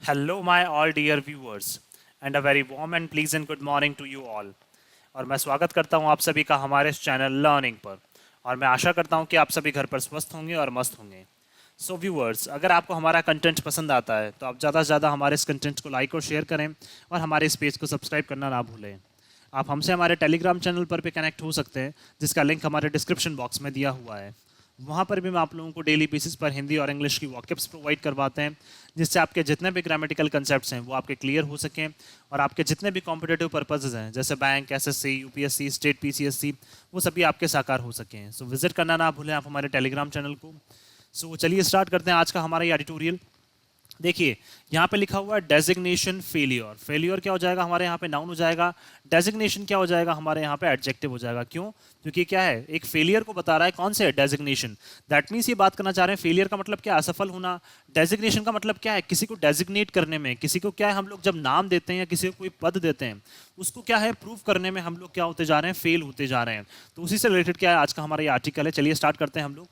Hello, my all dear viewers, and a very warm and pleasant good morning to you all. और मैं स्वागत करता हूं आप सभी का हमारे इस चैनल लर्निंग पर। और मैं आशा करता हूं कि आप सभी घर पर स्वस्थ होंगे और मस्त होंगे। सो व्यूअर्स, अगर आपको हमारा कंटेंट पसंद आता है तो आप ज़्यादा से ज़्यादा हमारे इस कंटेंट को लाइक और शेयर करें और हमारे इस पेज को सब्सक्राइब करना ना भूलें। आप हमसे हमारे टेलीग्राम चैनल पर भी कनेक्ट हो सकते हैं, जिसका लिंक हमारे डिस्क्रिप्शन बॉक्स में दिया हुआ है। वहाँ पर भी हम आप लोगों को डेली बेसिस पर हिंदी और इंग्लिश की वॉकअप्स प्रोवाइड करवाते हैं, जिससे आपके जितने भी ग्रामेटिकल कंसेप्ट्स हैं वो आपके क्लियर हो सकें और आपके जितने भी कॉम्पिटेटिव पर्पसेस हैं जैसे bank, SSC, UPSC, state PCSC, वो सभी आपके साकार हो सकें। सो विजिट करना ना भूलें आप हमारे टेलीग्राम चैनल को। सो चलिए स्टार्ट करते हैं आज का हमारा ये एडिटोरियल। देखिए, यहाँ पे लिखा हुआ है डेजिग्नेशन फेलियर। फेलियर क्या हो जाएगा हमारे यहाँ पे नाउन हो जाएगा, डेजिग्नेशन क्या हो जाएगा हमारे यहाँ पे एडजेक्टिव हो जाएगा। क्यों? क्योंकि क्या है, एक फेलियर को बता रहा है। कौन से? डेजिग्नेशन। दैट मीन्स ये बात करना चाह रहे हैं फेलियर का मतलब क्या है, असफल होना। डेजिग्नेशन का मतलब क्या है, किसी को डेजिग्नेट करने में, किसी को क्या है हम लोग जब नाम देते हैं या किसी को कोई पद देते हैं उसको क्या है प्रूव करने में हम लोग क्या होते जा रहे हैं, फेल होते जा रहे हैं। तो उसी से रिलेटेड क्या है आज का हमारा ये आर्टिकल है। चलिए स्टार्ट करते हैं हम लोग।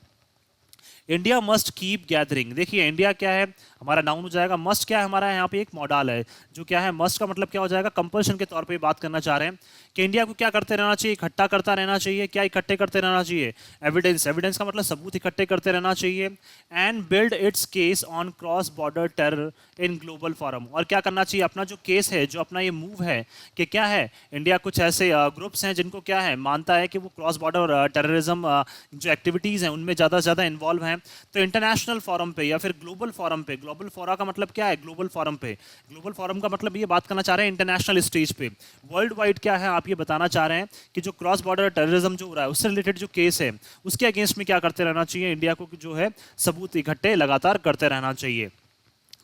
India must keep gathering. देखिए, इंडिया क्या है हमारा नाउन हो जाएगा। मस्ट क्या है हमारा यहाँ पे एक मॉडल है जो क्या है, मस्ट का मतलब क्या हो जाएगा, कंपल्शन के तौर पे बात करना चाह रहे हैं कि इंडिया को क्या करते रहना चाहिए, इकट्ठा करता रहना चाहिए। क्या इकट्ठे करते रहना चाहिए? एविडेंस। एविडेंस का मतलब सबूत इकट्ठे करते रहना चाहिए। And build its case on cross border terror in global forum. और क्या करना चाहिए, अपना जो केस है, जो अपना ये मूव है कि क्या है, इंडिया कुछ ऐसे ग्रुप्स हैं जिनको क्या है मानता है कि वो क्रॉस बॉर्डर टेररिज्म जो एक्टिविटीज़ हैं उनमें ज़्यादा से ज़्यादा इन्वॉल्व हैं। तो इंटरनेशनल फॉरम पे या फिर ग्लोबल फॉरम पे, ग्लोबल फोरा का मतलब क्या है, ग्लोबल फॉरम पे। ग्लोबल फॉरम का मतलब ये बात करना चाह रहे हैं इंटरनेशनल स्टेज पे, वर्ल्ड वाइड क्या है आप ये बताना चाह रहे हैं कि जो क्रॉस बॉर्डर टेररिज्म जो हो रहा है उससे रिलेटेड जो केस है उसके अगेंस्ट में क्या करते रहना चाहिए, इंडिया को जो है सबूत इकट्ठे लगातार करते रहना चाहिए।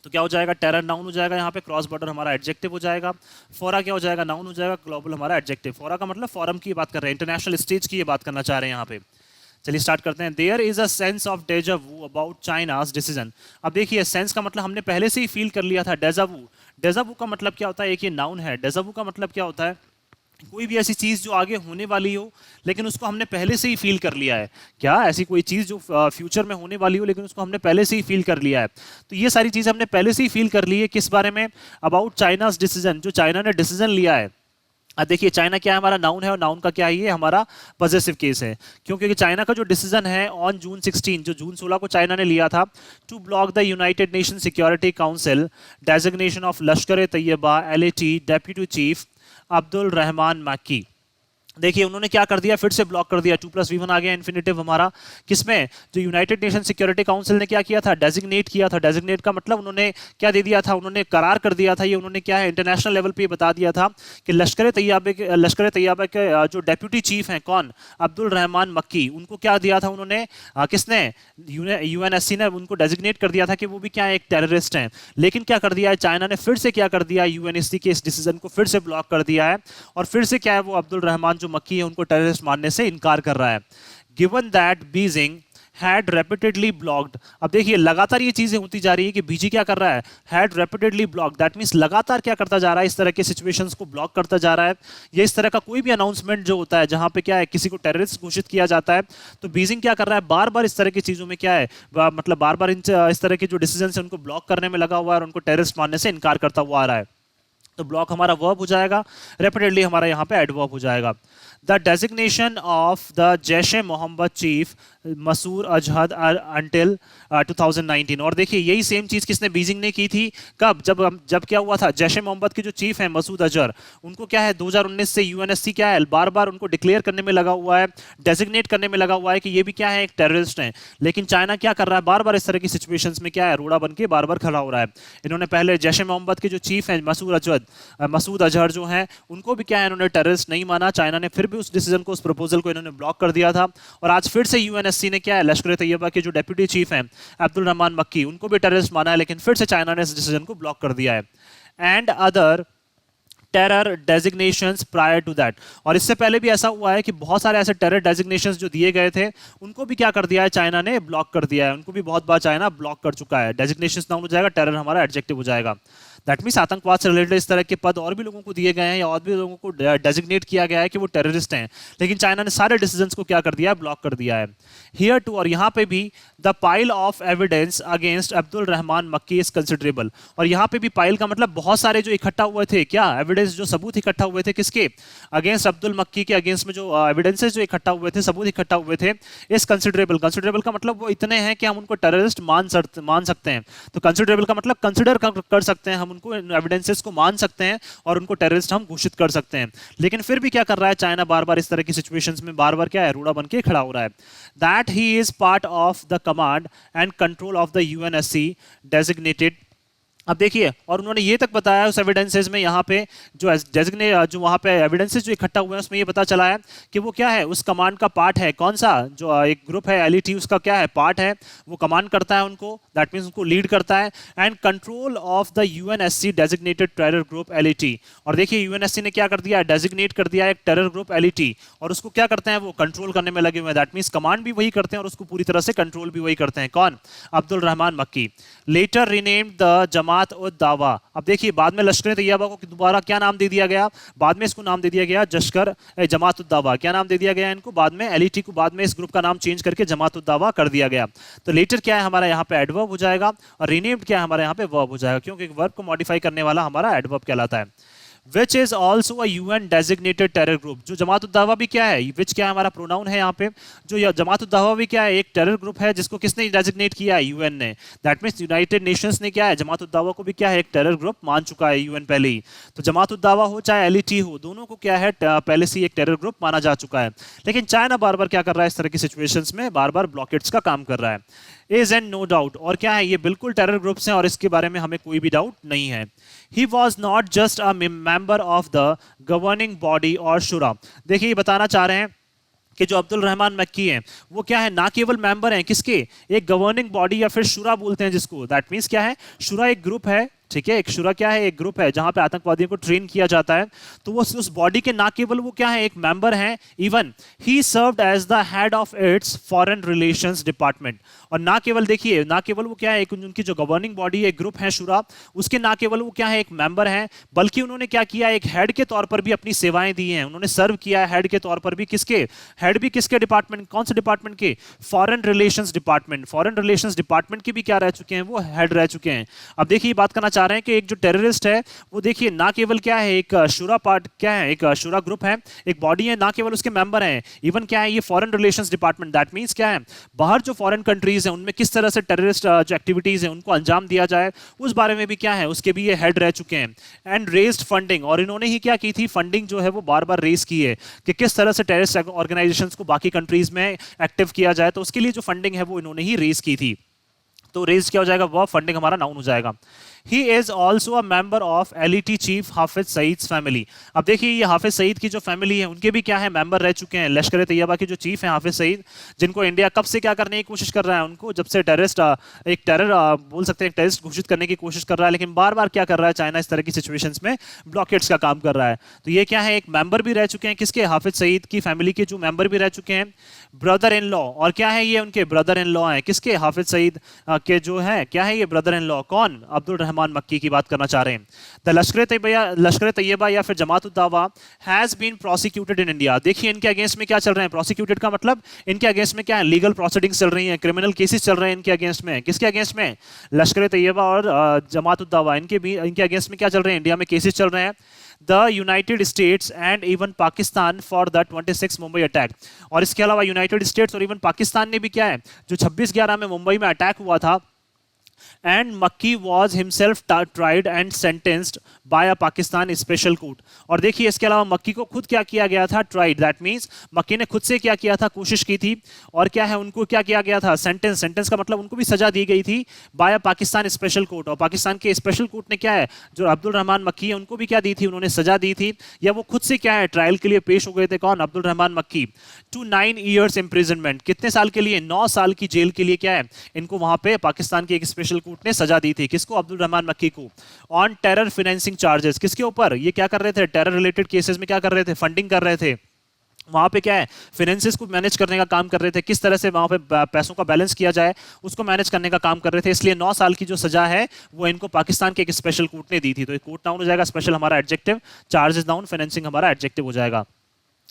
तो क्या हो जाएगा, टेरर नाउन हो जाएगा, यहाँ पे क्रॉस बॉर्डर हमारा एडजेक्टिव हो जाएगा, फोरा क्या हो जाएगा, नाउन हो जाएगा, ग्लोबल हमारा एडजेक्टिव। फोरा का मतलब फॉरम की बात कर रहे हैं, इंटरनेशनल स्टेज की ये बात करना चाह रहे हैं यहाँ पे। चलिए स्टार्ट करते हैं। There is a sense of deja vu about China's decision. अब देखिए, सेंस का मतलब हमने पहले से ही फील कर लिया था, डेजा वू। डेजा वू का मतलब क्या होता है, एक ये नाउन है। डेजा वू का मतलब क्या होता है, कोई भी ऐसी चीज जो आगे होने वाली हो लेकिन उसको हमने पहले से ही फील कर लिया है। क्या ऐसी कोई चीज जो फ्यूचर में होने वाली हो लेकिन उसको हमने पहले से ही फील कर लिया है। तो ये सारी चीज हमने पहले से ही फील कर ली है किस बारे में, अबाउट चाइनाज डिसीजन, जो चाइना ने डिसीजन लिया है। अब देखिए, चाइना क्या है हमारा नाउन है और नाउन का क्या है, ये हमारा पॉजेसिव केस है। क्योंकि चाइना का जो डिसीजन है ऑन जून 16, जो जून 16 को चाइना ने लिया था, to block the united nation security council designation of Lashkar e Taiba LET deputy chief Abdul Rahman Makki. देखिए, उन्होंने क्या कर दिया, फिर से ब्लॉक कर दिया। 2+V1 आ गया इन्फिनेटिव हमारा, किसमें, जो यूनाइटेड नेशन सिक्योरिटी काउंसिल ने क्या किया था, डेजिग्नेट किया था। डेजिग्नेट का मतलब उन्होंने क्या दे दिया था, उन्होंने करार कर दिया था। ये उन्होंने क्या है इंटरनेशनल लेवल पे बता दिया था कि लश्कर ए तैयबा के जो डेप्यूटी चीफ हैं, कौन, अब्दुल रहमान मक्की, उनको क्या दिया था उन्होंने, किसने, यूएनएससी ने उनको डेजिग्नेट कर दिया था कि वो भी क्या है, एक टेररिस्ट हैं। लेकिन क्या कर दिया है चाइना ने, फिर से क्या कर दिया, यूएनएससी के इस डिसीजन को फिर से ब्लॉक कर दिया है और फिर से क्या है, वो अब्दुल रहमान जो मक्की है उनको टेररिस्ट मानने से इनकार कर रहा है। Given that Beijing had repeatedly blocked. अब देखिए, लगातार ये चीजें होती जा रही है कि बीजी क्या कर रहा है, had repeatedly blocked. That means लगातार क्या करता जा रहा है, इस तरह के सिचुएशंस को ब्लॉक करता जा रहा है। ये इस तरह का कोई भी अनाउंसमेंट जो होता है जहां पे क्या है किसी को टेररिस्ट घोषित किया जाता है, तो बीजिंग क्या कर रहा है, बार बार इस तरह की चीजों में क्या है, मतलब बार बार इस तरह के जो डिसीजन है उनको ब्लॉक करने में लगा हुआ है और उनको टेररिस्ट मानने से इनकार करता हुआ आ रहा है। तो ब्लॉक हमारा वर्ब हो जाएगा, रेपिटेडली हमारा यहाँ पे एडवर्ब हो जाएगा। The designation of the Jaish e Mohammed chief Masood Azhar until 2019। और देखिए, यही सेम चीज किसने, बीजिंग ने की थी। कब, जब क्या हुआ था, जैश ए मोहम्मद के जो चीफ हैं मसूद अजहर, उनको क्या है 2019 से यूएनएससी क्या है बार बार उनको डिक्लेयर करने में लगा हुआ है, डेजिग्नेट करने में लगा हुआ है कि ये भी क्या है, एक टेररिस्ट है। लेकिन चाइना क्या कर रहा है, बार बार इस तरह की सिचुएशंस में क्या है, रोड़ा बन के बार बार खड़ा हो रहा है। इन्होंने पहले जैश ए मोहम्मद के जो चीफ हैं मसूद अजहर जो हैं उनको भी क्या है, इन्होंने टेररिस्ट नहीं माना। चाइना ने फिर भी उस डिसीजन को, उस प्रपोजल को इन्होंने ब्लॉक कर दिया था। और आज फिर से यूएनएससी ने क्या है, लश्कर तैयबा के जो डेप्यूटी चीफ हैं अब्दुल रहमान मक्की, उनको भी टेररिस्ट माना है, लेकिन फिर से चाइना ने इस डिसीजन को ब्लॉक कर दिया है। And other terror designations prior to that. और इससे पहले भी ऐसा हुआ है कि बहुत सारे ऐसे टेरर डेजिग्नेशंस जो दिए गए थे उनको भी क्या कर दिया है, चाइना ने ब्लॉक कर दिया है। उनको भी बहुत बार चाइना ब्लॉक कर चुका है। डेजिग्नेशंस नाउन हो जाएगा, टेरर हमारा एडजेक्टिव हो जाएगा। दैट मीन्स आतंकवाद से रिलेटेड इस तरह के पद और भी लोगों को दिए गए हैं या और भी लोगों को डेजिग्नेट किया गया है कि वो टेररिस्ट हैं, लेकिन चाइना ने सारे डिसीजंस को क्या कर दिया है, ब्लॉक कर दिया है। हियर टू, और यहाँ पे भी the pile of evidence against Abdul Rahman मक्की इज कंसिडरेबल, और यहाँ पे भी पाइल का मतलब बहुत सारे जो इकट्ठा हुए थे, क्या एविडेंस, जो सबूत इकट्ठा हुए थे किसके अगेंस्ट, अब्दुल मक्की के अगेंस्ट में जो एविडेंसेस जो इकट्ठा हुए थे, सबूत इकट्ठा हुए थे, इज कंसिडरेबल। कंसिडरेबल का मतलब वो इतने हैं कि हम उनको टेररिस्ट मान सकते हैं। तो कंसिडरेबल का मतलब कंसिडर कर सकते हैं, हम उनको एविडेंसेस को मान सकते हैं और उनको टेररिस्ट हम घोषित कर सकते हैं। लेकिन फिर भी क्या कर रहा है चाइना, बार बार इस तरह की सिचुएशंस में बार बार क्या है, रूड़ा बन के खड़ा हो रहा है। That he is part of the command and control of the UNSC designated. अब देखिए, और उन्होंने ये तक बताया उस एविडेंसेस में, यहाँ पे जो वहाँ पे एविडेंसेस जो इकट्ठा हुए हैं उसमें ये पता चला है कि वो क्या है, उस कमांड का पार्ट है। कौन सा, जो एक ग्रुप है एलईटी, उसका क्या है, पार्ट है, वो कमांड करता है उनको, दैट मीन्स उनको लीड करता है। And control of the UNSC designated terror group LET. और देखिए यूएनएससी ने क्या कर दिया, डेजिग्नेट कर दिया एक टेरर ग्रुप एलईटी, और उसको क्या करते हैं, वो कंट्रोल करने में लगे हुए हैं। दैट मीन्स कमांड भी वही करते हैं और उसको पूरी तरह से कंट्रोल भी वही करते हैं। कौन, अब्दुल रहमान मक्की। लेटर रीनेम्ड द जमात उद दावा। अब देखिए बाद में लश्कर तैयबा को दोबारा क्या नाम दे दिया गया, बाद में इसको नाम दे दिया गया जमात उद दावा। क्या नाम दे दिया गया इनको, बाद में एलईटी को बाद में इस ग्रुप का नाम चेंज करके जमात उद दावा कर दिया गया। तो लेटर क्या है हमारा यहाँ पे एडवर्ब हो जाएगा, और रीनेम्ड क्या है हमारा यहाँ पे वर्ब हो जाएगा, क्योंकि वर्ब को मॉडिफाई करने वाला हमारा एडवर्ब कहलाता है। Which is also a UN designated terror group. जो जमात उद दावा भी क्या है, विच क्या है हमारा प्रोनाउन है यहाँ पे, जो जमात उद दावा भी क्या है, एक टेरर ग्रुप है जिसको किसने डेजिग्नेट किया है, यूएन ने। दैट मीन्स यूनाइटेड नेशंस ने क्या है, जमात उद दावा को भी क्या है, एक टेरर ग्रुप मान चुका है यूएन पहले ही। तो जमात उद दावा हो चाहे एलईटी हो, दोनों को क्या है पहले से एक टेरर ग्रुप माना जा चुका है। लेकिन चाइना बार बार क्या कर रहा है, इस तरह की सिचुएशंस में बार बार ब्लॉकेट्स का काम कर रहा है। इज एंड नो डाउट, और क्या है, ये बिल्कुल टेरर ग्रुप्स हैं और इसके बारे में हमें कोई भी डाउट नहीं है। He was not just a member of the governing body और शुरा। देखिए ये बताना चाह रहे हैं कि जो अब्दुल रहमान मक्की हैं वो क्या है, ना केवल मेंबर हैं किसके, एक गवर्निंग बॉडी या फिर शुरा बोलते हैं जिसको। दैट मीन्स क्या है, शुरा एक ग्रुप है, ठीक है, एक शुरा क्या है, एक ग्रुप है जहां पे आतंकवादियों को ट्रेन किया जाता है। तो वो उस बॉडी के ना केवल वो क्या है, एक मेंबर हैं, even he served as the head of its foreign relations department. और ना केवल देखिए, ना केवल वो क्या है, एक उनकी जो गवर्निंग बॉडी एक ग्रुप है शुरा, उसके ना केवल वो क्या है, एक मेंबर है, बल्कि उन्होंने क्या किया, एक हेड के तौर पर भी अपनी सेवाएं दी हैं। उन्होंने सर्व किया है हेड के तौर पर भी, किसके, हेड भी किसके डिपार्टमेंट, कौन से डिपार्टमेंट के, foreign relations department. Foreign relations department के भी क्या रह चुके हैं, वो हेड रह चुके हैं। अब देखिए बात करना चाह रहे हैं कि एक जो टेररिस्ट है वो देखिए ना केवल क्या है, एक शुरा पार्ट क्या है, एक शुरा ग्रुप है, एक बॉडी है, ना केवल उसके मेंबर हैं, इवन क्या है, ये foreign relations department. That means क्या है, बाहर जो फॉरेन कंट्रीज हैं उनमें किस तरह से टेररिस्ट जो एक्टिविटीज हैं उनको अंजाम दिया जाए, उस बारे में भी क्या है, उसके भी ये हेड रह चुके हैं। एंड रेज्ड फंडिंग, और इन्होंने ही क्या की थी, फंडिंग जो है वो बार बार रेज की है कि किस तरह से टेररिस्ट ऑर्गेनाइजेशंस को बाकी कंट्रीज में एक्टिव किया जाए, तो उसके लिए जो फंडिंग है वो इन्होंने ही रेज की थी। तो रेज क्या हो जाएगा, वो फंडिंग हमारा नाउन हो जाएगा। He is also a member of LET chief Hafiz Saeed family. अब देखिए ये हाफिज सईद की जो फैमिली है उनके भी क्या है, मेंबर रह चुके हैं। लश्कर तैयबा के जो चीफ हैं हाफिज सईद, जिनको इंडिया कब से क्या करने की कोशिश कर रहा है, उनको जब से टेररिस्ट एक टेरर बोल सकते हैं, टेररिस्ट घोषित करने की कोशिश कर रहा है, लेकिन बार बार क्या कर रहा है चाइना, इस तरह की सिचुएशंस में ब्लॉकेट्स का काम कर रहा है। तो ये क्या है, एक मेंबर भी रह चुके हैं, किसके, हाफिज सईद की फैमिली के जो मेंबर भी रह चुके हैं। ब्रदर इन लॉ, और क्या है, ये उनके ब्रदर इन लॉ हैं, किसके, हाफिज सईद के जो है क्या है, ये ब्रदर इन लॉ, कौन, अब्दुल रहमान मक्की की बात करना चाह रहे हैं। द लश्कर तैयबा या फिर Jamaat ud Dawa has been prosecuted in India. देखिए इनके अगेंस्ट में क्या चल रहे हैं, प्रोसिक्यूटेड का मतलब इनके अगेंस्ट में क्या है, लीगल प्रोसीडिंग्स चल रही हैं, क्रिमिनल केसेस चल रहे हैं इनके अगेंस्ट में। किसके अगेंस्ट में, लश्कर तैयबा और जमात उद दावा, इनके अगेंस्ट में क्या चल रहे हैं, इंडिया में केसेस चल रहे हैं। The United states and even Pakistan for the 26 Mumbai attack. और इसके अलावा यूनाइटेड स्टेट्स और इवन पाकिस्तान ने भी क्या है, जो 26/11 में मुंबई में अटैक हुआ था, and Makki was himself tried and sentenced by a Pakistan special court। और देखिए इसके अलावा मक्की को खुद क्या किया गया था, ट्राइड, दैट मींस मक्की ने खुद से क्या किया था, कोशिश की थी, और क्या है, उनको क्या किया गया था, सेंटेंस। सेंटेंस का मतलब उनको भी सजा दी गई थी बाय पाकिस्तान स्पेशल कोर्ट। और पाकिस्तान के स्पेशल कोर्ट ने क्या है, जो अब्दुल रहमान मक्की है उनको भी क्या दी थी, उन्होंने सजा दी थी, या वो खुद से क्या है ट्रायल के लिए पेश हो गए थे, कौन, अब्दुल रहमान मक्की। टू 9 years इम्प्रिजनमेंट, कितने साल के लिए, 9 साल की जेल के लिए क्या है, इनको वहां पे पाकिस्तान के एक स्पेशल कोर्ट ने सजा दी थी, किसको, अब्दुल रहमान मक्की को। ऑन टेरर फाइनेंसिंग चार्जेस, किसके ऊपर, ये क्या कर रहे थे, टेरर रिलेटेड केसेस में क्या कर रहे थे, फंडिंग कर रहे थे, वहाँ पे क्या है, फाइनेंसेस को मैनेज करने का काम कर रहे थे, किस तरह से वहाँ पे पैसों का बैलेंस किया जाए उसको मैनेज करने का काम कर रहे थे। इसलिए 9 साल की जो सजा है वो इनको पाकिस्तान के एक स्पेशल कोर्ट ने दी थी। तो एक कोर्ट नाउन हो जाएगा, स्पेशल हमारा एडजेक्टिव, चार्जेस नाउन, फाइनेंसिंग हमारा एडजेक्टिव हो जाएगा,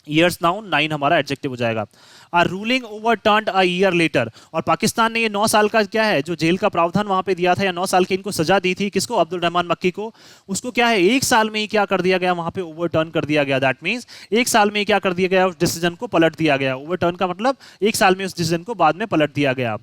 ईयर्स नाउन, 9 हमारा एडजेक्टिव हो जाएगा। A ruling overturned a year later, और पाकिस्तान ने ये 9 साल का क्या है जो जेल का प्रावधान वहां पे दिया था, या 9 साल की इनको सजा दी थी, किसको, अब्दुल रहमान मक्की को, उसको क्या है 1 साल में ही क्या कर दिया गया, वहां पे ओवरटर्न कर दिया गया। दैट मींस 1 साल में ही क्या कर दिया गया, उस डिसीजन को पलट दिया गया। ओवरटर्न का मतलब 1 साल में उस डिसीजन को बाद में पलट दिया गया।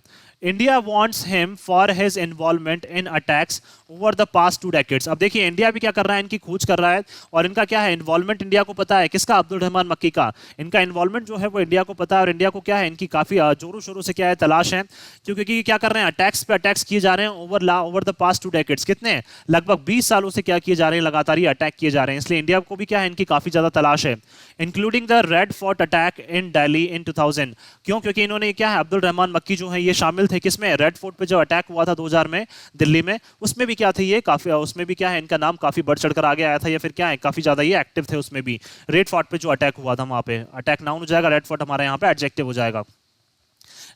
India wants him for his involvement in attacks over the past 2 decades. अब देखिए इंडिया भी क्या कर रहा है, इनकी खोज कर रहा है, और इनका क्या है इन्वॉल्वमेंट इंडिया को पता है, किसका, अब्दुल रहमान मक्की का। इनका इन्वॉल्वमेंट जो है वो इंडिया को पता है, और इंडिया को क्या है इनकी काफी जोरों शोरों से क्या है तलाश है, क्योंकि क्या कर रहे हैं, अटैक्स पे अटैक्स किए जा रहे हैं ओवर द पास्ट 2 डेकेड्स। कितने, लगभग 20 सालों से क्या किए जा रहे हैं, लगातार ये अटैक किए जा रहे हैं। इसलिए इंडिया को भी क्या है इनकी काफी ज्यादा तलाश है, including the Red Fort attack in Delhi in 2000। क्यों, क्योंकि इन्होंने क्या है, अब्दुल रहमान मक्की जो है ये शामिल थे किसमें, रेड फोर्ट पे जो अटैक हुआ था 2000 में दिल्ली में, उसमें भी क्या थे ये काफी, उसमें भी क्या है इनका नाम काफी बढ़ चढ़कर आगे आया था, या फिर क्या है काफी ज्यादा ये एक्टिव थे उसमें भी। रेड फोर्ट पे जो अटैक हुआ था वहां पे, अटैक नाउन हो जाएगा, रेड फोर्ट हमारे यहाँ पे एडजेक्टिव हो जाएगा।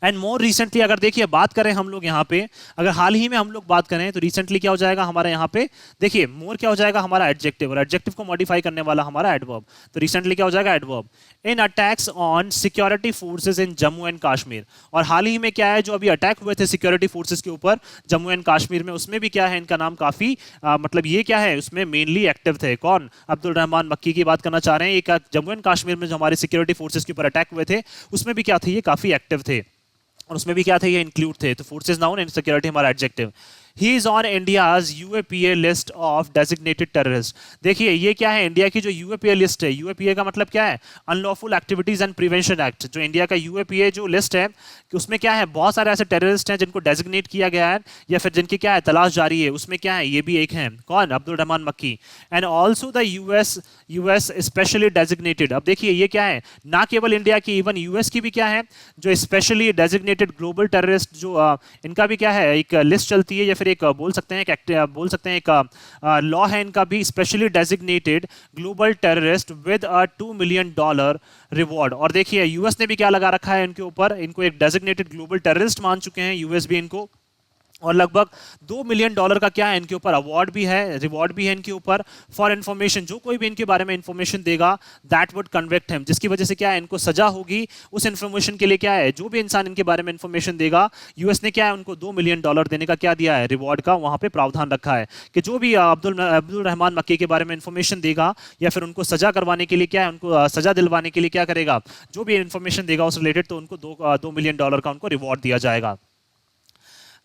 एंड मोर रिसेंटली अगर देखिए बात करें हम लोग यहाँ पे, अगर हाल ही में हम लोग बात करें तो रिसेंटली क्या हो जाएगा हमारे यहाँ पे, देखिए मोर क्या हो जाएगा हमारा एडजेक्टिव, और एडजेक्टिव को मॉडिफाई करने वाला हमारा एडवर्ब। तो रिसेंटली क्या हो जाएगा adverb. In attacks on security forces in Jammu and Kashmir, और हाल ही में क्या है जो अभी अटैक हुए थे सिक्योरिटी फोर्सेज के ऊपर जम्मू एंड कश्मीर में, उसमें भी क्या है इनका नाम काफी मतलब ये क्या है उसमें मेनली एक्टिव थे। कौन, अब्दुल रहमान मक्की की बात करना चाह रहे हैं। एक जम्मू एंड कश्मीर में जो हमारे सिक्योरिटी फोर्सेज के ऊपर अटैक हुए थे उसमें भी क्या थे, ये काफी एक्टिव थे, और उसमें भी क्या थे, ये इंक्लूड थे। तो फोर्सेज नाउन एंड सिक्योरिटी हमारा adjective. He is on India's UAPA list of designated terrorist. देखिए ये क्या है, इंडिया की जो यूएपीए लिस्ट है, यूएपीए का मतलब क्या है, unlawful activities and prevention act. जो इंडिया का यूएपीए जो लिस्ट है कि उसमें क्या है बहुत सारे ऐसे टेररिस्ट हैं जिनको डेजिग्नेट किया गया है, या फिर जिनकी क्या है तलाश जारी है, उसमें क्या है ये भी एक है, कौन, अब्दुल रहमान मक्की। And also the US specially designated. अब देखिए ये क्या है, ना केवल इंडिया की, इवन यूएस की भी क्या है जो स्पेशली डेजिग्नेटेड ग्लोबल टेररिस्ट, जो इनका भी क्या है एक लिस्ट चलती है, या फिर एक बोल सकते हैं एक लॉ है इनका भी, specially designated global terrorist with a $2 million reward. और देखिए यूएस ने भी क्या लगा रखा है इनके ऊपर, इनको एक डेजिग्नेटेड ग्लोबल टेररिस्ट मान चुके हैं यूएस भी इनको, और लगभग $2 मिलियन का क्या है इनके ऊपर अवार्ड भी है, रिवॉर्ड भी है इनके ऊपर। फॉर इन्फॉर्मेशन, जो कोई भी इनके बारे में इन्फॉर्मेशन देगा दैट वुड कन्विक्ट हिम, जिसकी वजह से क्या है इनको सजा होगी, उस इन्फॉर्मेशन के लिए क्या है, जो भी इंसान इनके बारे में इन्फॉर्मेशन देगा, यूएस ने क्या है उनको $2 मिलियन देने का क्या दिया है, रिवॉर्ड का वहां पे प्रावधान रखा है कि जो भी अब्दुल रहमान मक्की के बारे में इन्फॉर्मेशन देगा, या फिर उनको सजा करवाने के लिए क्या है, उनको सजा दिलवाने के लिए क्या करेगा, जो भी इन्फॉर्मेशन देगा उस रिलेटेड, तो उनको $2 मिलियन का उनको रिवॉर्ड दिया जाएगा।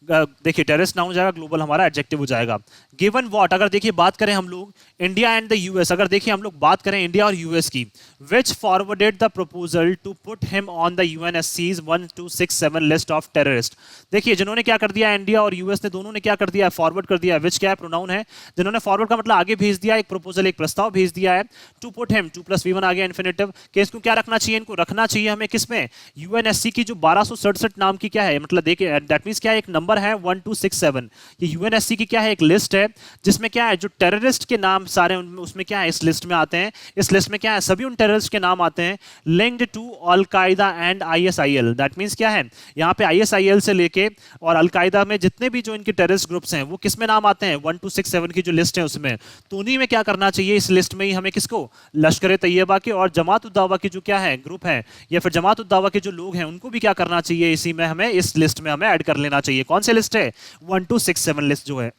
देखिए टेररिस्ट नाउन हो जाएगा, ग्लोबल हमारा एडजेक्टिव हो जाएगा। गिवन व्हाट, अगर देखिए बात करें हम लोग इंडिया एंड द यूएस, अगर देखिए हम लोग बात करें इंडिया और यूएस की, which forwarded the proposal to put him on the UNSC's 1267 list of terrorist. देखिए जिन्होंने क्या कर दिया, इंडिया और यूएस ने दोनों ने क्या कर दिया, फॉरवर्ड कर दिया। विच क्या है, प्रोनाउन है, जिन्होंने फॉरवर्ड का मतलब आगे भेज दिया, एक प्रपोजल एक प्रस्ताव भेज दिया है। टू पुट हिम, 2+V1 आ गया इन्फिनेटिव, कि इसको क्या रखना चाहिए, इनको रखना चाहिए हमें किसमें, यूएनएससी की जो 1267 नाम की क्या है, मतलब देखिए दैट मींस क्या है, एक नंबर है 1267। ये यूएनएससी की क्या है, एक लिस्ट है जिसमें क्या है जो टेररिस्ट के नाम सारे उसमें क्या है इस लिस्ट में आते हैं। इस लिस्ट में क्या है, सभी उन टेररिस्ट के नाम आते हैं लिंक्ड टू अल कायदा एंड आईएसआईएल। दैट मींस क्या है, यहाँ पे आईएसआईएल से लेके और अल कायदा में जितने भी जो इनके टेररिस्ट ग्रुप्स हैं वो किस में नाम आते हैं, 1267 की जो लिस्ट है उसमें। तो उन्हीं में क्या करना चाहिए, इस लिस्ट में ही हमें किसको, लश्कर तैयबा के और जमात उद दावा की जो क्या है ग्रुप है, या फिर जमात उद दावा के जो लोग हैं उनको भी क्या करना चाहिए, इसी में हमें इस लिस्ट में हमें ऐड कर लेना चाहिए। कौन सी लिस्ट है, 1267 लिस्ट जो है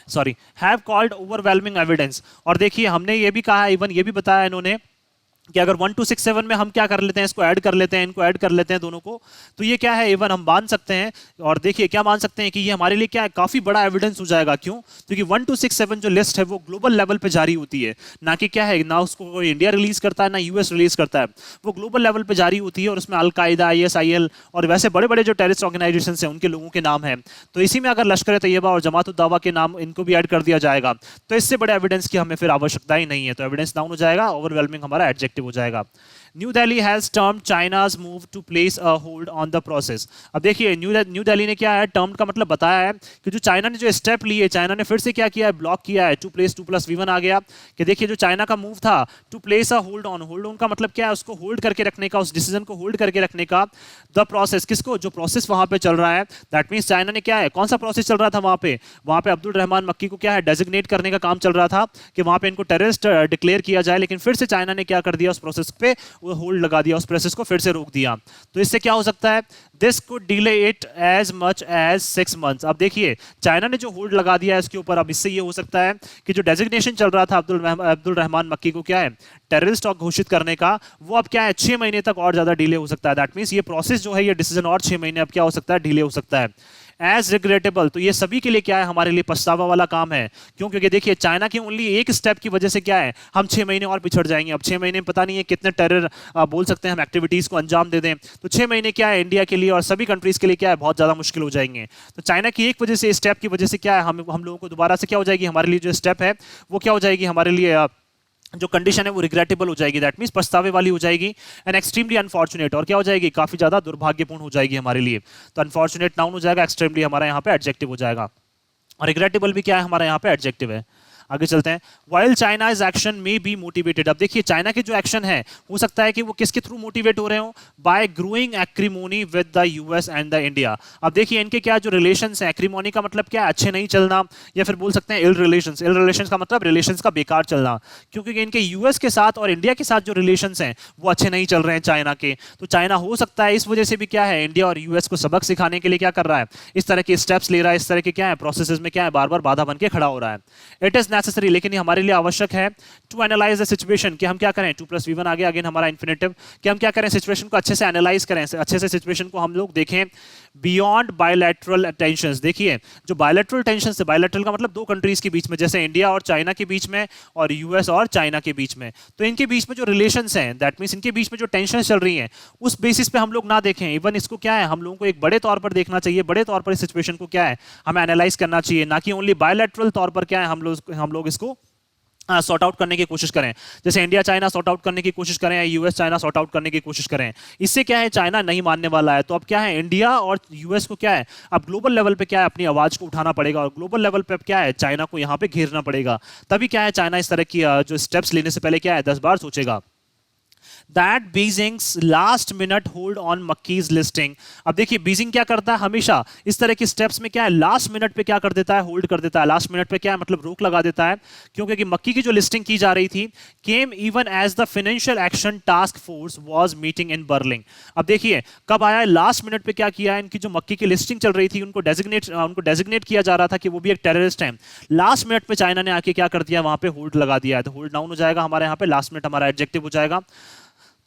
sorry, have called overwhelming evidence. और देखिए हमने ये भी कहा, इवन ये भी बताया इन्होंने कि अगर 1267 में हम क्या कर लेते हैं, इसको ऐड कर लेते हैं, इनको ऐड कर लेते हैं दोनों को, तो ये क्या है, इवन हम मान सकते हैं। और देखिए क्या मान सकते हैं कि ये हमारे लिए क्या है, काफी बड़ा एविडेंस हो जाएगा। क्यों, क्योंकि 1267 जो लिस्ट है वो ग्लोबल लेवल पे जारी होती है, ना कि क्या है, ना उसको इंडिया रिलीज करता है ना यूएस रिलीज करता है, वो ग्लोबल लेवल पे जारी होती है। और उसमें अल कायदा, आईएसआईएल और वैसे बड़े बड़े जो टेररिस्ट ऑर्गेनाइजेशन है उनके लोगों के नाम है। तो इसी में अगर लश्कर तैयबा और जमात उद दावा के नाम इनको भी ऐड कर दिया जाएगा, तो इससे बड़े एविडेंस की हमें फिर आवश्यकता ही नहीं है। तो एविडेंस नाउन हो जाएगा, ओवरवेलमिंग हमारा एडजेक्टिव हो जाएगा। New Delhi has termed China's move to place a hold on the process. अब देखिए न्यू दिल्ली ने क्या है, टर्म का मतलब बताया है कि जो चाइना ने जो स्टेप लिए, चाइना ने फिर से क्या किया है, ब्लॉक किया है। टू प्लेस 2+V1 आ गया कि देखिए जो चाइना का मूव था to place a hold on का मतलब क्या है, उसको होल्ड करके रखने का, उस डिसीजन को होल्ड करके रखने का। द प्रोसेस, किसको, जो प्रोसेस वहां पे चल रहा है, दैट मींस चाइना ने क्या है, कौन सा प्रोसेस चल रहा था वहां पे अब्दुल रहमान मक्की को क्या है, डेजिग्नेट करने का काम चल रहा था कि वहां पे इनको टेररिस्ट डिक्लेयर किया जाए। लेकिन फिर से चाइना ने क्या कर दिया, उस प्रोसेस पे वो होल्ड लगा दिया, उस प्रोसेस को फिर से रोक दिया। तो इससे क्या हो सकता है, this could delay it as much as 6 months. अब देखिए चाइना ने जो होल्ड लगा दिया है इसके ऊपर, अब इससे ये हो सकता है कि जो डेजिग्नेशन चल रहा था अब्दुल रहमान मक्की को क्या है, टेररिस्ट घोषित करने का, वो अब क्या है 6 महीने तक और ज्यादा डिले हो सकता है। दैट मींस ये प्रोसेस जो है, ये डिसीजन और 6 महीने अब क्या हो सकता है, डिले हो सकता है। एज रिग्रेटेबल, तो ये सभी के लिए क्या है, हमारे लिए पछतावा वाला काम है। क्यों, क्योंकि देखिए चाइना की ओनली एक स्टेप की वजह से क्या है, हम 6 महीने और पिछड़ जाएंगे। अब 6 महीने में पता नहीं है कितने टेरर बोल सकते हैं हम एक्टिविटीज को अंजाम दे दें। तो 6 महीने क्या है इंडिया के लिए और सभी कंट्रीज के लिए क्या है, बहुत ज्यादा मुश्किल हो जाएंगे। तो चाइना की एक वजह से, स्टेप की वजह से क्या है, हम लोगों को दोबारा से क्या हो जाएगी, हमारे लिए जो स्टेप है वो क्या हो जाएगी, हमारे लिए जो कंडीशन है वो रिग्रेटेबल हो जाएगी। दैट मींस पछतावे वाली हो जाएगी एंड एक्सट्रीमली अनफॉर्चुनेट, और क्या हो जाएगी, काफी ज्यादा दुर्भाग्यपूर्ण हो जाएगी हमारे लिए। तो अनफॉर्चुनेट नाउन हो जाएगा, एक्सट्रीमली हमारा यहाँ पे एडजेक्टिव हो जाएगा, और रिग्रेटेबल भी क्या है, हमारा यहाँ पे एडजेक्टिव है। आगे चलते हैं। वाइल चाइनाज एक्शन में बी मोटिवेटेड, अब देखिए चाइना के जो एक्शन है हो सकता है कि वो किसके थ्रू मोटिवेट हो रहे हो, by growing acrimony with the US and the India. अब देखिए इनके क्या जो रिलेशंस हैं, एक्रीमोनी का मतलब क्या है, अच्छे नहीं चलना, या फिर बोल सकते हैं इल रिलेशंस। इल रिलेशंस का मतलब रिलेशंस का बेकार चलना, क्योंकि इनके यूएस के साथ और इंडिया के साथ जो रिलेशंस हैं वो अच्छे नहीं चल रहे हैं चाइना के। तो चाइना हो सकता है इस वजह से भी क्या है, इंडिया और यूएस को सबक सिखाने के लिए क्या कर रहा है, इस तरह के स्टेप्स ले रहा है, इस तरह के क्या है प्रोसेसेस में क्या है, बार बार बाधा बन के खड़ा हो रहा है। इट इज नेसेसरी, लेकिन हमारे लिए आवश्यक है, टू एनालाइज द सिचुएशन, कि हम क्या करें, 2+V1 आ गया अगेन हमारा इंफिनिटिव, कि हम क्या करें, सिचुएशन को अच्छे से एनालाइज करें, अच्छे से सिचुएशन को हम लोग देखें बियॉन्ड बायलैटरल टेंशंस। देखिए जो बायलैटरल टेंशंस है, बायलैटरल का मतलब दो कंट्रीज के बीच में, जैसे इंडिया और चाइना के बीच में और यूएस और चाइना के बीच में, तो इनके बीच में जो रिलेशंस हैं, दैट मींस इनके बीच में जो टेंशन चल रही है उस बेसिस पे हम लोग ना देखें, इवन इसको क्या है, हम लोगों को एक बड़े तौर पर देखना चाहिए, बड़े तौर पर इस सिचुएशन को क्या है हमें एनालाइज करना चाहिए, ना कि ओनली बायलैटरल तौर पर क्या है हम लोग इसको सॉर्ट आउट करने की कोशिश करें। जैसे इंडिया चाइना सॉर्ट आउट करने की कोशिश करें या यूएस चाइना सॉर्ट आउट करने की कोशिश करें, इससे क्या है चाइना नहीं मानने वाला है। तो अब क्या है, इंडिया और यूएस को क्या है अब ग्लोबल लेवल पे क्या है अपनी आवाज को उठाना पड़ेगा, और ग्लोबल लेवल पे क्या है चाइना को यहाँ पे घेरना पड़ेगा। तभी क्या है चाइना इस तरह की जो स्टेप्स लेने से पहले क्या है 10 बार सोचेगा। That Beijing's last minute hold on Makki's listing. अब देखिए बीजिंग क्या करता है, हमेशा इस तरह की स्टेप्स में क्या है लास्ट मिनट पे क्या कर देता है, होल्ड कर देता है। लास्ट मिनट पे क्या है मतलब रोक लगा देता है, क्योंकि मक्की की जो लिस्टिंग की जा रही थी came even as the financial action task Force was meeting in Berlin. अब देखिए कब आया, लास्ट मिनट पे क्या किया है, इनकी जो मक्की की लिस्टिंग चल रही थी उनको डेजिग्नेट किया जा रहा था कि वो भी एक टेररिस्ट है। लास्ट मिनट पे चाइना ने आके क्या कर दिया, वहां पे होल्ड लगा दिया है। तो होल्ड नाउन हो जाएगा हमारे यहाँ पे, लास्ट मिनट हमारा एडजेक्टिव हो जाएगा।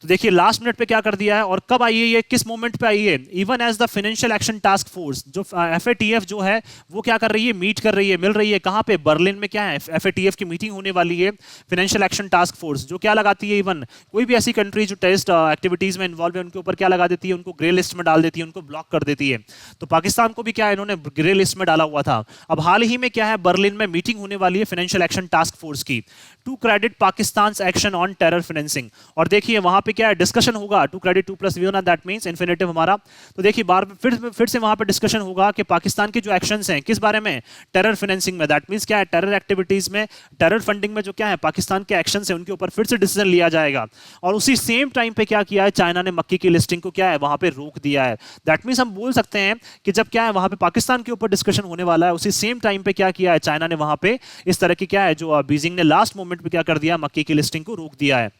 तो देखिए लास्ट मिनट पे क्या कर दिया है, और कब आई है ये, किस मोमेंट पे आई है, even as the financial action task force, जो एफएटीएफ जो है वो क्या कर रही है, मीट कर रही है, मिल रही है कहां पे, बर्लिन में क्या है एफएटीएफ की मीटिंग होने वाली है। फाइनेंशियल एक्शन टास्क फोर्स जो क्या लगाती है, इवन कोई भी ऐसी कंट्री जो टेररिस्ट एक्टिविटीज में इन्वॉल्व है उनके ऊपर क्या लगा देती है, उनको ग्रे लिस्ट में डाल देती है, उनको ब्लॉक कर देती है। तो पाकिस्तान को भी क्या है इन्होंने ग्रे लिस्ट में डाला हुआ था। अब हाल ही में क्या है, बर्लिन में मीटिंग होने वाली है फाइनेंशियल एक्शन टास्क फोर्स की, to credit Pakistan action on terror financing. और देखिए वहां पे क्या है डिस्कशन होगा, to credit 2+V1 that means infinitive हमारा। तो देखिए बार फिर से वहां पे डिस्कशन होगा कि पाकिस्तान के जो एक्शंस हैं किस बारे में, टेरर फाइनेंसिंग में। दैट मींस क्या है, टेरर एक्टिविटीज में, टेरर फंडिंग में जो क्या है पाकिस्तान के एक्शंस हैं उनके ऊपर फिर से डिसीजन लिया जाएगा। और उसी सेम टाइम पे क्या किया है, चाइना ने मक्की की लिस्टिंग को क्या है वहां पे रोक दिया है। दैट मींस हम बोल सकते हैं कि जब क्या है वहां पे पाकिस्तान के ऊपर डिस्कशन होने वाला है, उसी सेम टाइम पे क्या किया है चाइना ने वहां पे इस तरह की क्या है जो बीजिंग ने लास्ट मोमेंट पे क्या कर दिया, मक्की की लिस्टिंग को रोक दिया है।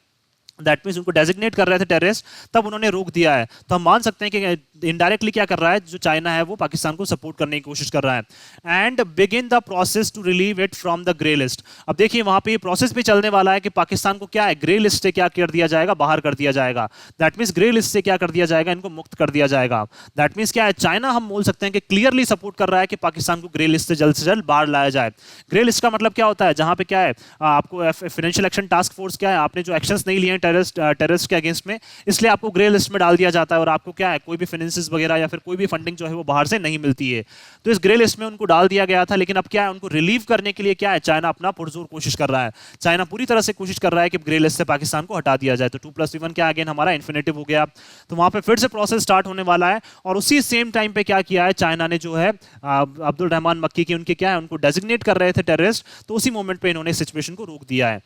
दैट मींस उनको डेजिग्नेट कर रहे थे टेररिस्ट, तब उन्होंने रोक दिया है। तो हम मान सकते हैं कि इनडायरेक्टली क्या कर रहा है, जो चाइना है वो पाकिस्तान को सपोर्ट करने की कोशिश कर रहा है। And begin the process to relieve it from the grey list. अब देखिए वहां पे ये प्रोसेस भी चलने वाला है कि पाकिस्तान को क्या है ग्रे लिस्ट से क्या कर दिया जाएगा, बाहर कर दिया जाएगा। दैट मींस ग्रे लिस्ट से क्या कर दिया जाएगा, इनको मुक्त कर दिया जाएगा। दैट मींस क्या है, चाइना हम बोल सकते हैं कि क्लियरली सपोर्ट कर रहा है कि पाकिस्तान को ग्रे लिस्ट से जल्द बाहर लाया जाए। ग्रे लिस्ट का मतलब क्या होता है, जहां पे क्या है आपको फाइनेंशियल एक्शन टास्क फोर्स क्या है, आपने जो एक्शंस नहीं लिए टेररिस्ट के अगेंस्ट में, इसलिए आपको ग्रे लिस्ट में डाल दिया जाता है और आपको क्या है कोई भी फाइनेंसिस वगैरह या फिर कोई भी फंडिंग जो है वो बाहर से नहीं मिलती है। तो इस ग्रे लिस्ट में उनको डाल दिया गया था, लेकिन अब क्या है उनको रिलीव करने के लिए क्या है चाइना अपना पुरजोर कोशिश कर रहा है। चाइना पूरी तरह से कोशिश कर रहा है कि ग्रे लिस्ट से पाकिस्तान को हटा दिया जाए। तो 2+1 क्या अगेन हमारा इन्फिनेटिव हो गया, तो वहां पे फिर से प्रोसेस स्टार्ट होने वाला है। और उसी सेम टाइम पे क्या किया है चाइना ने जो है अब्दुल रहमान मक्की की उनके क्या है उनको डेजिग्नेट कर रहे थे टेररिस्ट, तो उसी मोमेंट पे इन्होंने सिचुएशन को रोक दिया है।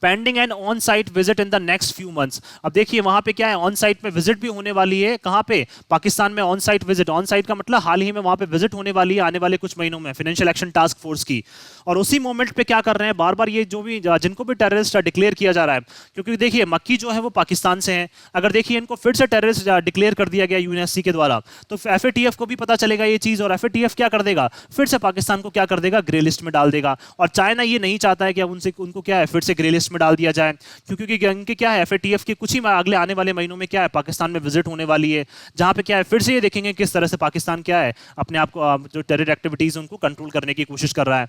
Pending and on site visit in the next few months. अब देखिए वहां पे क्या है ऑन साइट में विजिट भी होने वाली है, कहां पे पाकिस्तान में on site visit, on site का मतलब हाल ही में वहां पे विजिट होने वाली है आने वाले कुछ महीनों में फाइनेंशियल एक्शन टास्क फोर्स की। और उसी मोमेंट पे क्या कर रहे हैं बार बार ये जो भी जिनको भी टेररिस्ट डिक्लेयर किया जा रहा है, क्योंकि देखिए मक्की जो है वो पाकिस्तान से है, अगर देखिए इनको फिर से टेररिस्ट डिक्लेयर कर दिया गया यूएनएससी के द्वारा, तो एफएटीएफ को भी पता चलेगा ये चीज और एफएटीएफ क्या कर देगा फिर से पाकिस्तान को क्या कर देगा ग्रे लिस्ट में डाल देगा। और चाइना ये नहीं चाहता है कि अब उनसे उनको क्या है फिर से ग्रे लिस्ट में डाल दिया जाए, क्योंकि इनके क्या है एफएटीएफ के कुछ ही अगले आने वाले महीनों में क्या है पाकिस्तान में विजिट होने वाली है, जहां पे क्या है फिर से ये देखेंगे किस तरह से पाकिस्तान क्या है अपने आप को जो टेरर एक्टिविटीज उनको कंट्रोल करने की कोशिश कर रहा है।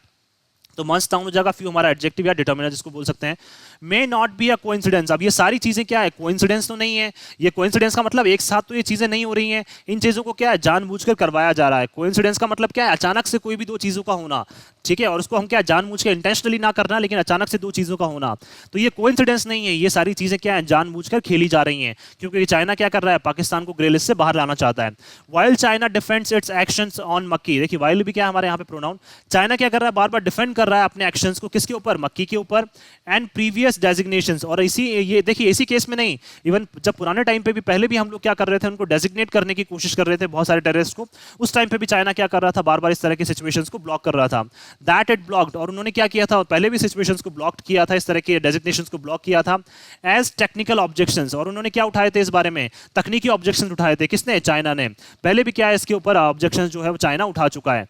तो मस्ट डाउन हो जाएगा फ्यू हमारा एडजेक्टिव या डिटर्मिनर जिसको बोल सकते हैं। May not be a coincidence. अब ये सारी चीजें क्या है कोइंसिडेंस तो नहीं है, ये कोइंसिडेंस का मतलब एक साथ तो ये चीजें नहीं हो रही हैं, इन चीजों को क्या है जानबूझकर करवाया जा रहा है। कोइंसिडेंस का मतलब क्या है अचानक से कोई भी दो चीजों का होना, ठीक है, और उसको हम क्या जानबूझ के इंटेंशनली ना करना, लेकिन अचानक से दो चीजों का होना, तो ये कोइंसिडेंस नहीं है, ये सारी चीजें क्या है जानबूझकर खेली जा रही हैं, क्योंकि चाइना क्या कर रहा है पाकिस्तान को ग्रे लिस्ट से बाहर लाना चाहता है। While China defends it's actions on मक्की, देखिए वाइल भी क्या है हमारे यहाँ पे प्रोनाउन, चाइना क्या कर रहा है बार बार डिफेंड कर रहा है अपने एक्शंस को किसके ऊपर मक्की के ऊपर एंड प्रीवियस डेजिग्नेशंस। और इसी ये देखिए इसी केस में नहीं, इवन जब पुराने टाइम पे भी पहले भी हम लोग क्या कर रहे थे उनको डेजिग्नेट करने की कोशिश कर रहे थे बहुत सारे टेररिस्ट को, उस टाइम पे भी चाइना क्या कर रहा था बार बार इस तरह की सिचुएशंस को ब्लॉक कर रहा था। दैट इट ब्लॉक्ड, और उन्होंने क्या किया था पहले भी सिचुएशंस को ब्लॉक किया था, इस तरह के डेजिग्नेशंस को ब्लॉक किया था एज टेक्निकल ऑब्जेक्शंस। और उन्होंने क्या उठाए थे इस बारे में तकनीकी ऑब्जेक्शन उठाए थे, किसने चाइना ने, पहले भी क्या है इसके ऊपर ऑब्जेक्शन जो है वो चाइना उठा चुका है।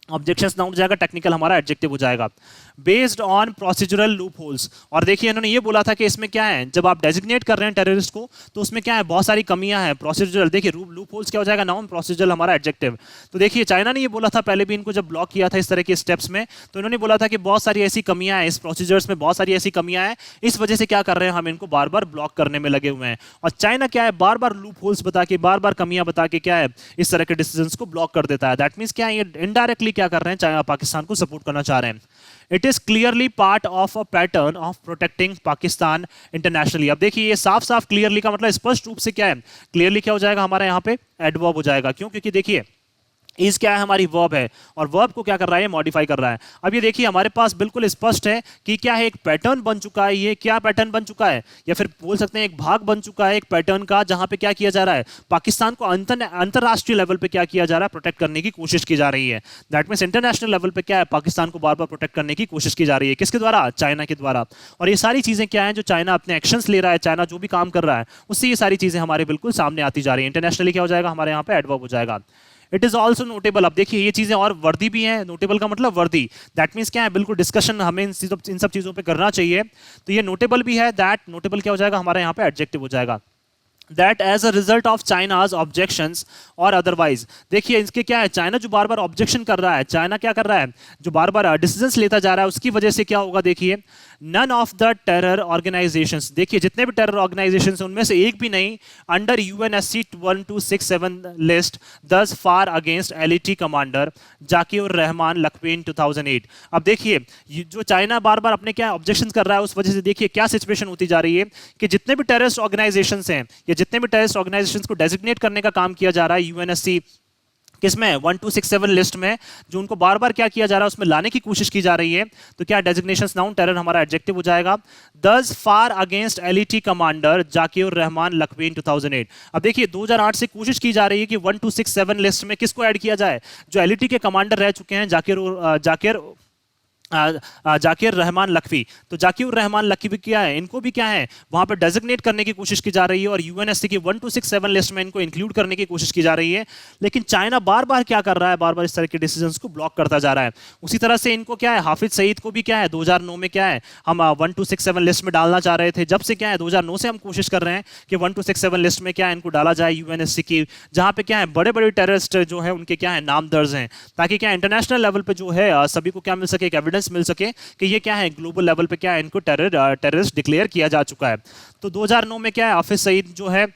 ऑब्जेक्शंस ना उठ जाएगा टेक्निकल हमारा एडजेक्टिव हो जाएगा। Based on procedural loop holes, और देखिए इन्होंने ये बोला था कि इसमें क्या है जब आप डेजिग्नेट कर रहे हैं टेररिस्ट को तो उसमें क्या है बहुत सारी कमियां हैं प्रोसीजरल, देखिए लूप होल्स क्या हो जाएगा नाउन, प्रोसीजरल हमारा एडजेक्टिव। तो देखिए चाइना ने ये बोला था पहले भी इनको जब ब्लॉक किया था इस तरह के स्टेप्स में, तो इन्होंने बोला था कि बहुत सारी ऐसी कमियां हैं इस प्रोसीजर्स में, बहुत सारी ऐसी कमियां हैं, इस वजह से क्या कर रहे हैं हम इनको बार बार ब्लॉक करने में लगे हुए हैं। और चाइना क्या है बार बार लूप होल्स बता के बार बार कमियां बता के क्या है इस तरह के डिसीजंस को ब्लॉक कर देता है। दैट मींस क्या है ये इनडायरेक्टली क्या कर रहे हैं चाइना पाकिस्तान को सपोर्ट करना चाह रहे हैं। It is clearly part of a pattern of protecting Pakistan internationally. अब देखिए ये साफ साफ क्लियरली का मतलब स्पष्ट रूप से क्या है, क्लियरली क्या हो जाएगा हमारा यहाँ पे एडवर्ब हो जाएगा, क्यों, क्योंकि देखिए इज क्या है हमारी वर्ब है और वर्ब को क्या कर रहा है मॉडिफाई कर रहा है। अब ये देखिए हमारे पास बिल्कुल स्पष्ट है कि क्या है एक पैटर्न बन चुका है, ये क्या पैटर्न बन चुका है या फिर बोल सकते हैं एक भाग बन चुका है एक पैटर्न का, जहां पे क्या किया जा रहा है पाकिस्तान को अंतरराष्ट्रीय लेवल पे क्या किया जा रहा है प्रोटेक्ट करने की कोशिश की जा रही है। दैट मींस इंटरनेशनल लेवल पे क्या है पाकिस्तान को बार बार प्रोटेक्ट करने की कोशिश की जा रही है, किसके द्वारा, चाइना के द्वारा। और ये सारी चीजें क्या है जो चाइना अपने एक्शंस ले रहा है, चाइना जो भी काम कर रहा है उससे ये सारी चीजें हमारे बिल्कुल सामने आती जा रही है। इंटरनेशनली क्या हो जाएगा हमारे यहाँ पे एडवर्ब हो जाएगा। इट इज ऑल्सो नोटेबल, अब देखिए ये चीजें और वर्दी भी हैं, नोटेबल का मतलब वर्दी, दैट मींस क्या है बिल्कुल डिस्कशन हमें इन सब चीजों पे करना चाहिए, तो ये नोटेबल भी है। दैट नोटेबल क्या हो जाएगा हमारे यहाँ पे एडजेक्टिव हो जाएगा। That as a result of China's objections और अदरवाइज, देखिए इसके क्या है चाइना जो बार बार ऑब्जेक्शन कर रहा है, चाइना क्या कर रहा है जो बार बार डिसीजंस लेता जा रहा है उसकी वजह से क्या होगा, देखिए none of the terror organisations, देखिए जितने भी टेरर ऑर्गेनाइजेशंस उनमें से एक भी नहीं under UNSC 1267 list thus far against LeT commander Zakir Rehman Lakhvi in 2008। अब देखिए जो चाइना बार बार अपने क्या ऑब्जेक्शन कर रहा है उस वजह से देखिए क्या सिचुएशन होती जा रही है कि जितने भी टेररिस्ट ऑर्गेनाइजेशंस हैं या जितने भी टेररिस्ट ऑर्गेनाइजेशंस को डेजिग्नेट करने का काम किया जा रहा है यूएनएससी किसमें 1267 लिस्ट में, जो उनको बार बार क्या किया जा रहा है उसमें लाने की कोशिश की जा रही है, तो क्या डेजिग्नेशंस नाउन टेरर हमारा एडजेक्टिव हो जाएगा। Thus far against LeT commander Zakir Rehman Lakhvi in 2008। अब देखिए 2008 से कोशिश की जा रही है कि 1267 लिस्ट में किसको ऐड किया जाए, जो एलईटी के कमांडर रह चुके हैं जाकिर रहमान लखवी। तो जाकिर रहमान लखवी क्या है, इनको भी क्या है वहां पर डेजिग्नेट करने की कोशिश की जा रही है और यूएनएससी की 1267 लिस्ट में इनको इंक्लूड करने की कोशिश की जा रही है, लेकिन चाइना बार बार क्या कर रहा है, बार बार इस तरह के डिसीजंस को ब्लॉक करता जा रहा है। उसी तरह से इनको क्या है हाफिज सईद को भी क्या है 2009 में क्या है हम 1267 लिस्ट में डालना चाह रहे थे, जब से क्या है 2009 से हम कोशिश कर रहे हैं कि 1267 लिस्ट में क्या है इनको डाला जाए यूएनएससी की, जहां पे क्या है बड़े बड़े टेररिस्ट जो है उनके क्या है नाम दर्ज हैं, ताकि क्या इंटरनेशनल लेवल पे जो है सभी को क्या मिल सके, एविडेंस मिल सके कि ये क्या है, ग्लोबल लेवल पे क्या है, इनको टेररिस्ट डिक्लेयर किया जा चुका है। तो 2009 में क्या है, हाफिज सईद जो है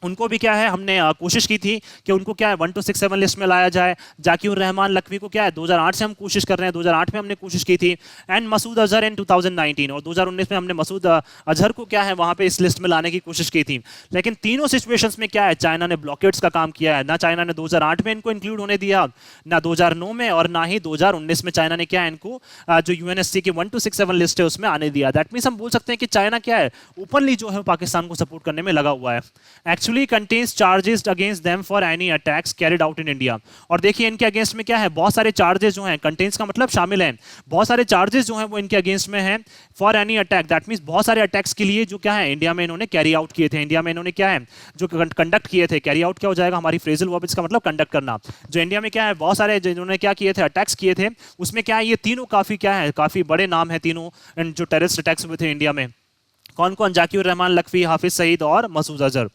उनको भी क्या है हमने कोशिश की थी कि उनको क्या है 1267 लिस्ट में लाया जाए। जाकिर रहमान लखवी को क्या है 2008 से हम कोशिश कर रहे हैं, 2008 में हमने कोशिश की थी। एंड मसूद अजहर इन 2019, और 2019 में हमने मसूद अजहर को क्या है वहां पे इस लिस्ट में लाने की कोशिश की थी। लेकिन तीनों सिचुएशंस में क्या है चाइना ने ब्लॉकेट्स का काम किया है। ना चाइना ने 2008 में इनको इंक्लूड होने दिया, ना 2009 में, और ना ही 2019 में चाइना ने क्या है इनको जो यूएनएससी की 1267 लिस्ट है उसमें आने दिया। दैट मीन्स हम बोल सकते हैं कि चाइना क्या है ओपनली जो है पाकिस्तान को सपोर्ट करने में लगा हुआ है। Actually contains charges against them for any attacks carried out in India. और देखिए इनके अगेंस्ट में क्या है, बहुत सारे चार्जेस जो हैं, कंटेन्स का मतलब शामिल हैं, बहुत सारे चार्जेस जो हैं वो इनके अगेंस्ट में हैं for any attack. That means बहुत सारे अटैक्स के लिए जो क्या है इंडिया में इन्होंने कैरी आउट किए थे, इंडिया में इन्होंने क्या है जो कंडक्ट किए थे। कैरी आउट क्या हो जाएगा, हमारी फ्रेजल वर्ब इसका मतलब कंडक्ट करना। जो इंडिया में क्या है बहुत सारे जिन्होंने क्या किए थे, अटैक्स किए थे, उसमें क्या है ये तीनों काफी क्या है काफी बड़े नाम है तीनों जो टेररिस्ट अटैक्स हुए थे इंडिया में। कौन कौन, जाकिर रहमान लखवी, हाफिज सईद और मसूद अजहर।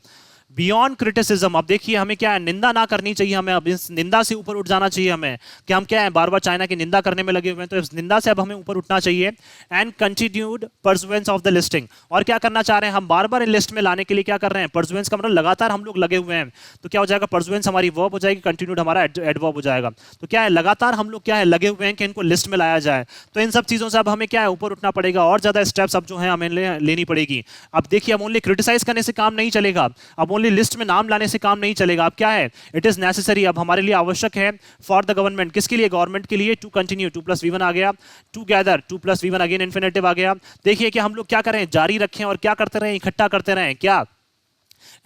बियॉन्ड क्रिटिसिज्म, अब देखिए हमें क्या है निंदा ना करनी चाहिए, हमें अब इस निंदा से ऊपर उठ जाना चाहिए हमें, कि हम क्या है बार बार चाइना की निंदा करने में लगे हुए हैं, तो इस निंदा से अब हमें ऊपर उठना चाहिए। And continued pursuance of the listing, और क्या करना चाह रहे हैं हम बार बार इन लिस्ट में लाने के लिए क्या कर रहे हैं, परसुएंस का मतलब लगातार हम लोग लगे हुए हैं। तो क्या हो जाएगा, परसुएंस हमारी वर्ब हो जाएगी, कंटिन्यूड हमारा एडवर्ब हो जाएगा। तो क्या है लगातार हम लोग क्या है लगे हुए हैं कि इनको लिस्ट में लाया जाए। तो इन सब चीजों से अब हमें क्या है ऊपर उठना पड़ेगा, और ज्यादा स्टेप्स अब जो है हमें लेनी पड़ेगी। अब देखिए अब ओनली क्रिटिसाइज करने से काम नहीं चलेगा, अब ओनली लिस्ट में नाम से काम नहीं चलेगा। अब क्या है, इट इज नेसेसरी, अब हमारे लिए आवश्यक है फॉर द गवर्नमेंट, किसके लिए, गवर्नमेंट के लिए, टू कंटिन्यू, 2+V1 आ गया, टुगेदर 2+V1 अगेन इन्फिनेटिव आ गया। देखिए कि हम लोग क्या करें, जारी रखें और क्या करते रहें, इकट्ठा करते रहें क्या,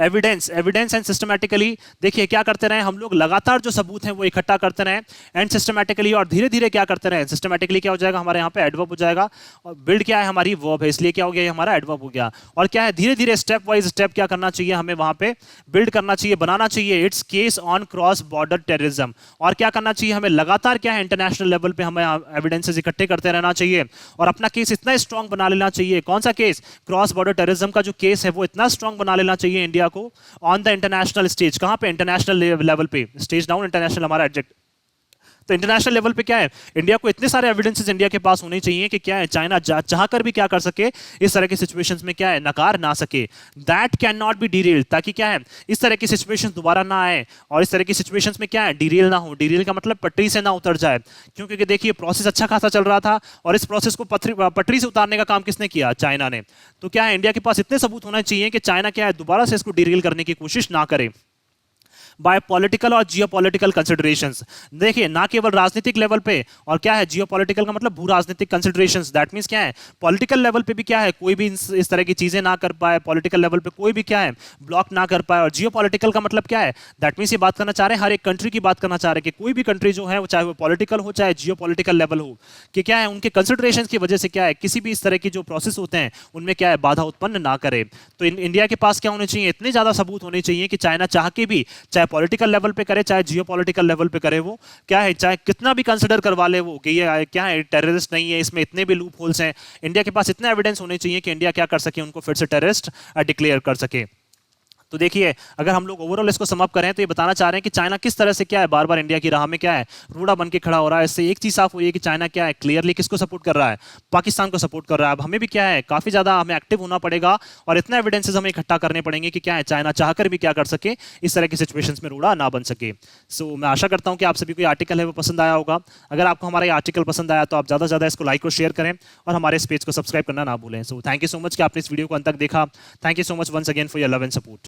एविडेंस एंड सिस्टमैटिकली। देखिए क्या करते रहे हम लोग, लगातार जो सबूत हैं वो इकट्ठा करते रहे एंड सिस्टमैटिकली, और धीरे धीरे क्या करते रहे, सिस्टमैटिकली क्या हो जाएगा हमारे यहाँ पे एडवर्ब हो जाएगा, और बिल्ड क्या है हमारी वर्ब है, इसलिए क्या हो गया ये हमारा एडवर्ब हो गया। और क्या है धीरे धीरे स्टेप वाइज स्टेप क्या करना चाहिए हमें वहां पे बिल्ड करना चाहिए, बनाना चाहिए it's case on cross border terrorism. और क्या करना चाहिए हमें लगातार क्या है इंटरनेशनल लेवल पे हमें एविडेंसेस इकट्ठे करते रहना चाहिए, और अपना केस इतना स्ट्रॉन्ग बना लेना चाहिए। कौन सा केस, क्रॉस बॉर्डर टेररिज्म का जो केस है वो इतना स्ट्रॉन्ग बना लेना चाहिए इंडिया को ऑन द इंटरनेशनल स्टेज। कहां पे, इंटरनेशनल लेवल पे, स्टेज डाउन इंटरनेशनल हमारा एडजेक्ट। तो इंटरनेशनल लेवल पे क्या है, इंडिया को इतने सारे एविडेंसेस इंडिया के पास होने चाहिए कि क्या है चाइना चाहकर भी क्या कर सके, इस तरह की सिचुएशंस में क्या है नकार ना सके। That can not be Daryl, ताकि क्या है इस तरह की सिचुएशंस दोबारा ना आए, और इस तरह की सिचुएशंस में क्या है डिरेल ना हो। डिरेल का मतलब पटरी से ना उतर जाए, क्योंकि देखिए प्रोसेस अच्छा खासा चल रहा था, और इस प्रोसेस को पटरी से उतारने का काम किसने किया, चाइना ने। तो क्या है इंडिया के पास इतने सबूत होना चाहिए कि चाइना क्या है दोबारा से इसको डिरेल करने की कोशिश ना करे। बाय पॉलिटिकल और जियोपॉलिटिकल कंसिडरेशंस, देखिए ना केवल राजनीतिक लेवल पे, और क्या है जियोपॉलिटिकल का मतलब भू राजनीतिक कंसिडरेशंस। दैट मींस क्या है पॉलिटिकल लेवल पे भी क्या है कोई भी इस तरह की चीजें ना कर पाए, पॉलिटिकल लेवल पे कोई भी क्या है ब्लॉक ना कर पाए। और जियोपॉलिटिकल का मतलब क्या है, दैट मींस ये बात करना चाह रहे हैं हर एक कंट्री की बात करना चाह रहे हैं कि कोई भी कंट्री जो है चाहे वो पॉलिटिकल हो चाहे जियोपॉलिटिकल लेवल हो, कि क्या है उनके कंसिडरेशंस की वजह से क्या है किसी भी इस तरह की जो प्रोसेस होते हैं उनमें क्या है बाधा उत्पन्न ना करे। तो इंडिया के पास क्या होने चाहिए, इतने ज्यादा सबूत होने चाहिए कि चाइना चाह के भी, चाहे पॉलिटिकल लेवल पे करे चाहे जियोपॉलिटिकल लेवल पे करे, वो क्या है चाहे कितना भी कंसिडर करवा ले वो कि ये क्या है टेररिस्ट नहीं है, इसमें इतने भी लूप होल्स हैं, इंडिया के पास इतना एविडेंस होने चाहिए कि इंडिया क्या कर सके, उनको फिर से टेररिस्ट डिक्लेयर कर सके। तो देखिए अगर हम लोग ओवरऑल इसको समअप करें तो ये बताना चाह रहे हैं कि चाइना किस तरह से क्या है बार बार इंडिया की राह में क्या है रूड़ा बन के खड़ा हो रहा है। इससे एक चीज साफ हुई है कि चाइना क्या है क्लियरली किसको सपोर्ट कर रहा है, पाकिस्तान को सपोर्ट कर रहा है। अब हमें भी क्या है काफी ज्यादा हमें एक्टिव होना पड़ेगा, और इतना एविडेंसेस हमें इकट्ठा करने पड़ेंगे कि क्या है चाइना चाहकर भी क्या कर सके, इस तरह की सिचुएशंस में रूड़ा ना बन सके। सो मैं आशा करता हूं कि आप सभी को ये आर्टिकल है वो पसंद आया होगा। अगर आपको हमारा ये आर्टिकल पसंद आया तो आप ज्यादा से ज्यादा इसको लाइक और शेयर करें, और हमारे इस पेज को सब्सक्राइब करना ना भूलें। So thank you so much कि आपने इस वीडियो को अंत तक देखा। Thank you so much once again for your love and support.